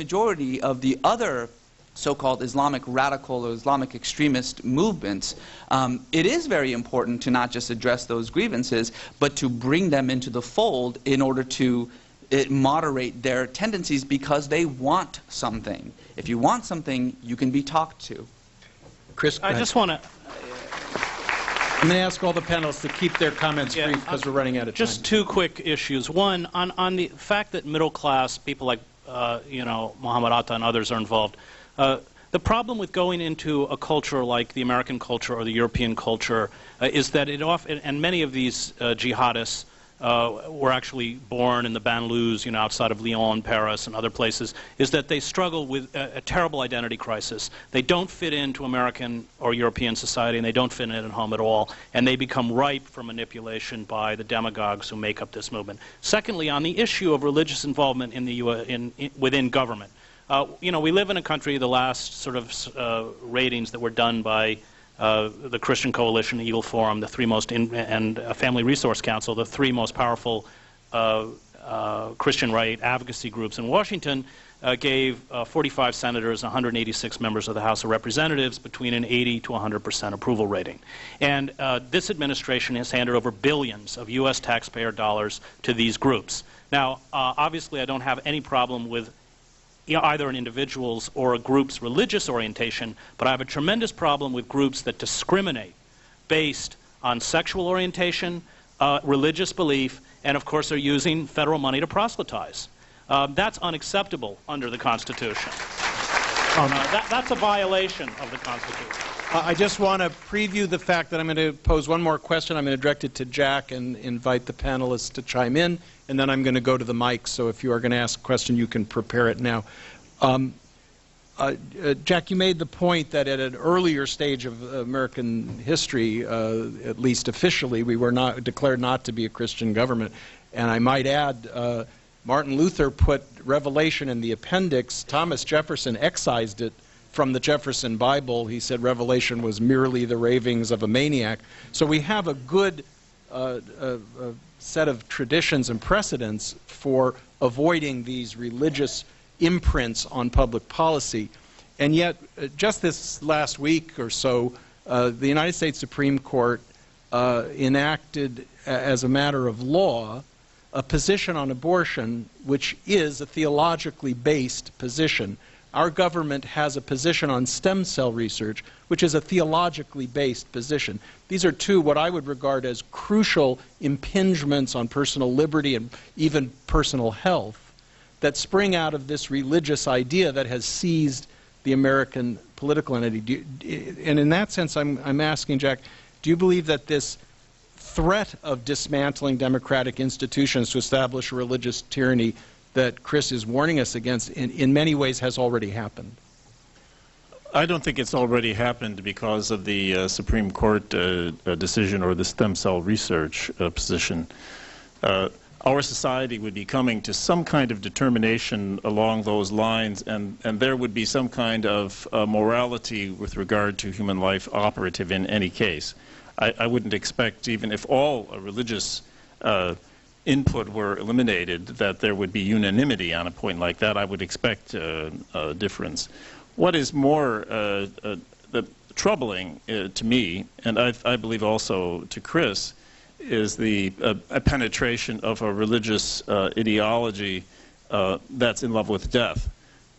majority of the other so-called Islamic radical or Islamic extremist movements, it is very important to not just address those grievances, but to bring them into the fold in order to moderate their tendencies, because they want something. If you want something, you can be talked to. Chris, I just want to... I'm going to ask all the panelists to keep their comments brief because we're running out of time. Just two quick issues. One, on the fact that middle-class people like Muhammad Atta and others are involved. The problem with going into a culture like the American culture or the European culture is that it often, and many of these jihadists were actually born in the banlieues, outside of Lyon, Paris, and other places, is that they struggle with a terrible identity crisis. They don't fit into American or European society, and they don't fit in at home at all, and they become ripe for manipulation by the demagogues who make up this movement. Secondly, on the issue of religious involvement in the within government, we live in a country, the last sort of ratings that were done by the Christian Coalition, the Eagle Forum, the three most, and Family Resource Council, the three most powerful Christian right advocacy groups in Washington, gave 45 senators and 186 members of the House of Representatives between an 80 to 100% approval rating. And this administration has handed over billions of U.S. taxpayer dollars to these groups. Now, obviously, I don't have any problem with either an individual's or a group's religious orientation, but I have a tremendous problem with groups that discriminate based on sexual orientation, religious belief, and of course are using federal money to proselytize. That's unacceptable under the Constitution. That's a violation of the Constitution. I just want to preview the fact that I'm going to pose one more question. I'm going to direct it to Jack and invite the panelists to chime in, and then I'm going to go to the mic, so if you are going to ask a question, you can prepare it now. Jack, you made the point that at an earlier stage of American history, at least officially, we were not declared not to be a Christian government. And I might add, Martin Luther put Revelation in the appendix. Thomas Jefferson excised it from the Jefferson Bible. He said Revelation was merely the ravings of a maniac. So we have a good set of traditions and precedents for avoiding these religious imprints on public policy. And yet, just this last week or so, the United States Supreme Court enacted, as a matter of law, a position on abortion which is a theologically based position. Our government has a position on stem cell research, which is a theologically based position. These are two what I would regard as crucial impingements on personal liberty and even personal health that spring out of this religious idea that has seized the American political entity. And in that sense, I'm asking, Jack, do you believe that this threat of dismantling democratic institutions to establish a religious tyranny that Chris is warning us against in many ways has already happened? I don't think it's already happened because of the Supreme Court decision or the stem cell research position. Our society would be coming to some kind of determination along those lines, and there would be some kind of morality with regard to human life operative in any case. I wouldn't expect, even if all religious input were eliminated, that there would be unanimity on a point like that. I would expect a difference. What is more troubling to me, and I believe also to Chris, is the penetration of a religious ideology that's in love with death.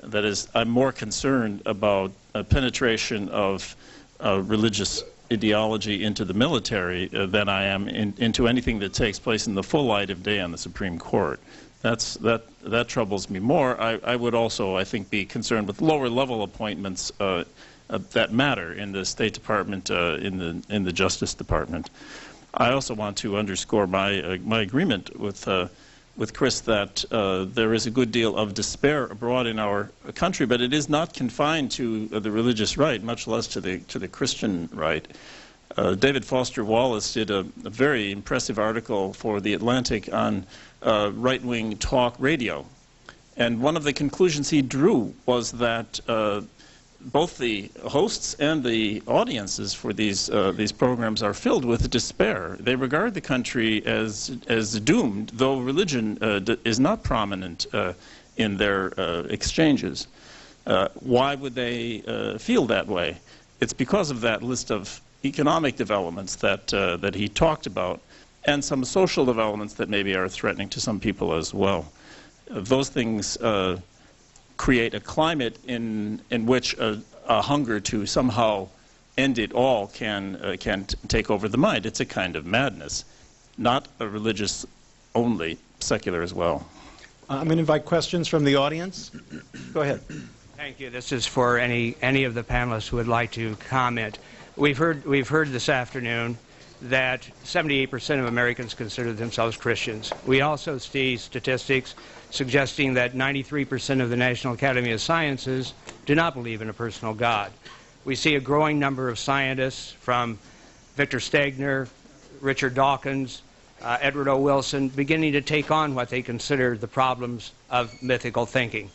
That is, I'm more concerned about a penetration of religious ideology into the military than I am into anything that takes place in the full light of day on the Supreme Court. That troubles me more. I would also, I think, be concerned with lower level appointments that matter in the State Department, in the Justice Department. I also want to underscore my agreement with Chris that there is a good deal of despair abroad in our country, but it is not confined to the religious right, much less to the Christian right. David Foster Wallace did a very impressive article for The Atlantic on right-wing talk radio, and one of the conclusions he drew was that both the hosts and the audiences for these programs are filled with despair. They regard the country as doomed, though religion is not prominent in their exchanges. Why would they feel that way? It's because of that list of economic developments that he talked about, and some social developments that maybe are threatening to some people as well. Those things create a climate in which a hunger to somehow end it all can take over the mind. It's a kind of madness, not a religious only, secular as well. I'm going to invite questions from the audience. Go ahead. Thank you. This is for any of the panelists who would like to comment. We've heard this afternoon that 78% of Americans consider themselves Christians. We also see statistics suggesting that 93% of the National Academy of Sciences do not believe in a personal God. We see a growing number of scientists, from Victor Stegner, Richard Dawkins, Edward O. Wilson, beginning to take on what they consider the problems of mythical thinking.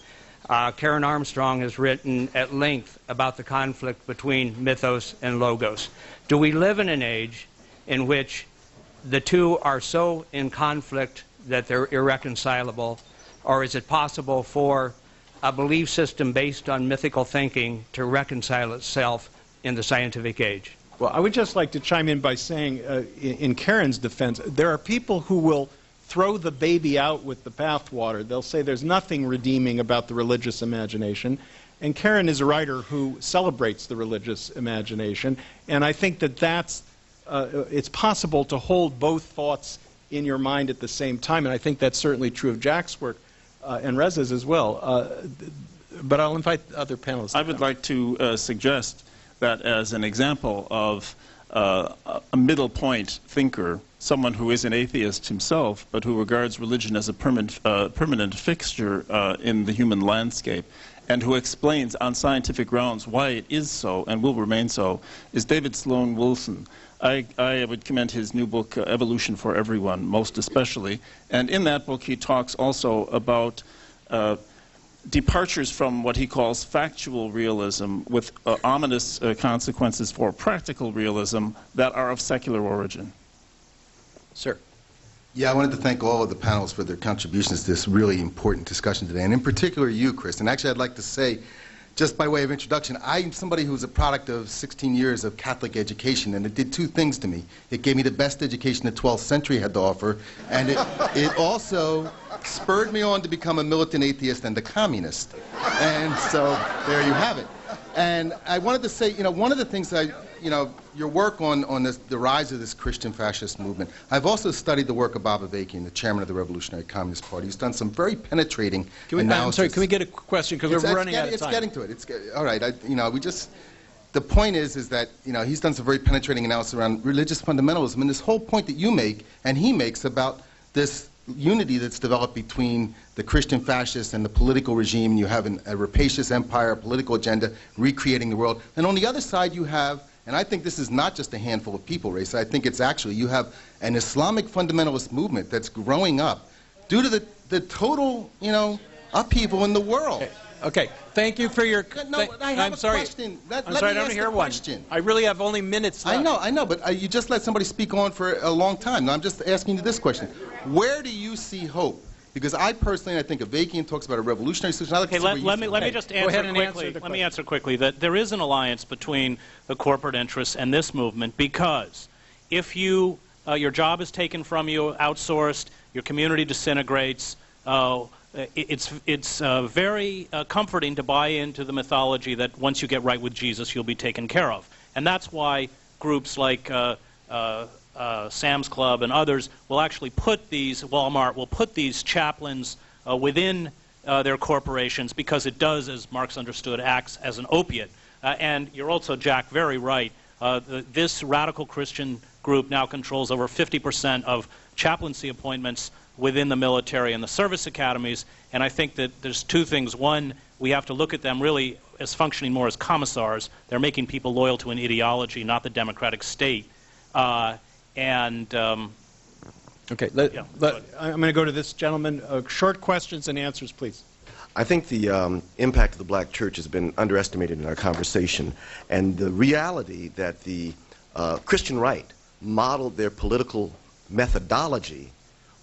Karen Armstrong has written at length about the conflict between mythos and logos. Do we live in an age in which the two are so in conflict that they're irreconcilable, or is it possible for a belief system based on mythical thinking to reconcile itself in the scientific age? Well, I would just like to chime in by saying, in Karen's defense, there are people who will throw the baby out with the bathwater. They'll say there's nothing redeeming about the religious imagination. And Karen is a writer who celebrates the religious imagination. And I think that it's possible to hold both thoughts in your mind at the same time. And I think that's certainly true of Jack's work and Reza's as well. But I'll invite other panelists. I would like to suggest that as an example of a middle point thinker, someone who is an atheist himself, but who regards religion as a permanent fixture in the human landscape, and who explains on scientific grounds why it is so and will remain so, is David Sloan Wilson. I would commend his new book, Evolution for Everyone, most especially. And in that book, he talks also about departures from what he calls factual realism with ominous consequences for practical realism that are of secular origin. Sir. Yeah, I wanted to thank all of the panelists for their contributions to this really important discussion today, and in particular you, Chris. And actually, I'd like to say, just by way of introduction, I'm somebody who's a product of 16 years of Catholic education, and it did two things to me. It gave me the best education the 12th century had to offer, and it also spurred me on to become a militant atheist and a communist. And so there you have it. And I wanted to say, one of the things your work on the rise of this Christian fascist movement, I've also studied the work of Bob Avakian, the chairman of the Revolutionary Communist Party. He's done some very penetrating analysis. I'm sorry, can we get a question, because we're running out of time. It's getting to it. All right, the point is that, he's done some very penetrating analysis around religious fundamentalism, and this whole point that you make, and he makes, about this unity that's developed between the Christian fascists and the political regime, and you have a rapacious empire, a political agenda, recreating the world. And on the other side you have, and I think this is not just a handful of people, Reza, I think it's actually, you have an Islamic fundamentalist movement that's growing up due to the total, upheaval in the world. Okay. Thank you for your... No, I have a question. I'm sorry, I don't hear one. I really have only minutes left. I know, but you just let somebody speak on for a long time. Now, I'm just asking you this question. Where do you see hope? Because I personally, I think Avakian talks about a revolutionary solution. Okay, let me just answer quickly. Let me answer quickly that there is an alliance between the corporate interests and this movement, because if your job is taken from you, outsourced, your community disintegrates, it's very comforting to buy into the mythology that once you get right with Jesus, you'll be taken care of. And that's why groups like Sam's Club and others will actually put these, Walmart will put these chaplains within their corporations, because it does, as Marx understood, acts as an opiate. And you're also, Jack, very right. This radical Christian group now controls over 50% of chaplaincy appointments within the military and the service academies, and I think that there's two things. One, we have to look at them really as functioning more as commissars. They're making people loyal to an ideology, not the democratic state. Okay, I'm going to go to this gentleman. Short questions and answers, please. I think the impact of the black church has been underestimated in our conversation, and the reality that the Christian right modeled their political methodology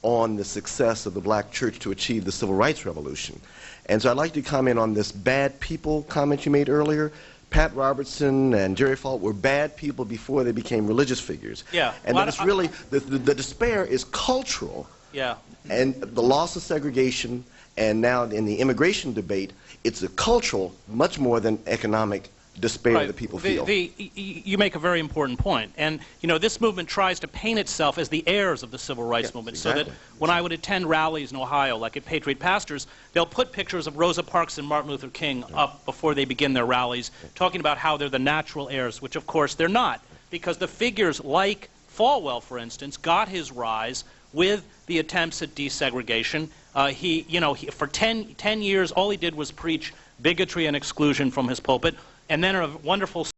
on the success of the black church to achieve the civil rights revolution. And so I'd like to comment on this bad people comment you made earlier. Pat Robertson and Jerry Falk were bad people before they became religious figures. Yeah. And Well, that it's really, the despair is cultural. Yeah. And the loss of segregation, and now in the immigration debate, it's a cultural much more than economic despair Right. that people feel. You make a very important point. And, you know, this movement tries to paint itself as the heirs of the civil rights movement. Exactly. So that when I would attend rallies in Ohio, like at Patriot Pastors, they'll put pictures of Rosa Parks and Martin Luther King up before they begin their rallies, talking about how they're the natural heirs, which, of course, they're not. Because the figures like Falwell, for instance, got his rise with the attempts at desegregation. For 10 years, all he did was preach bigotry and exclusion from his pulpit. And then a wonderful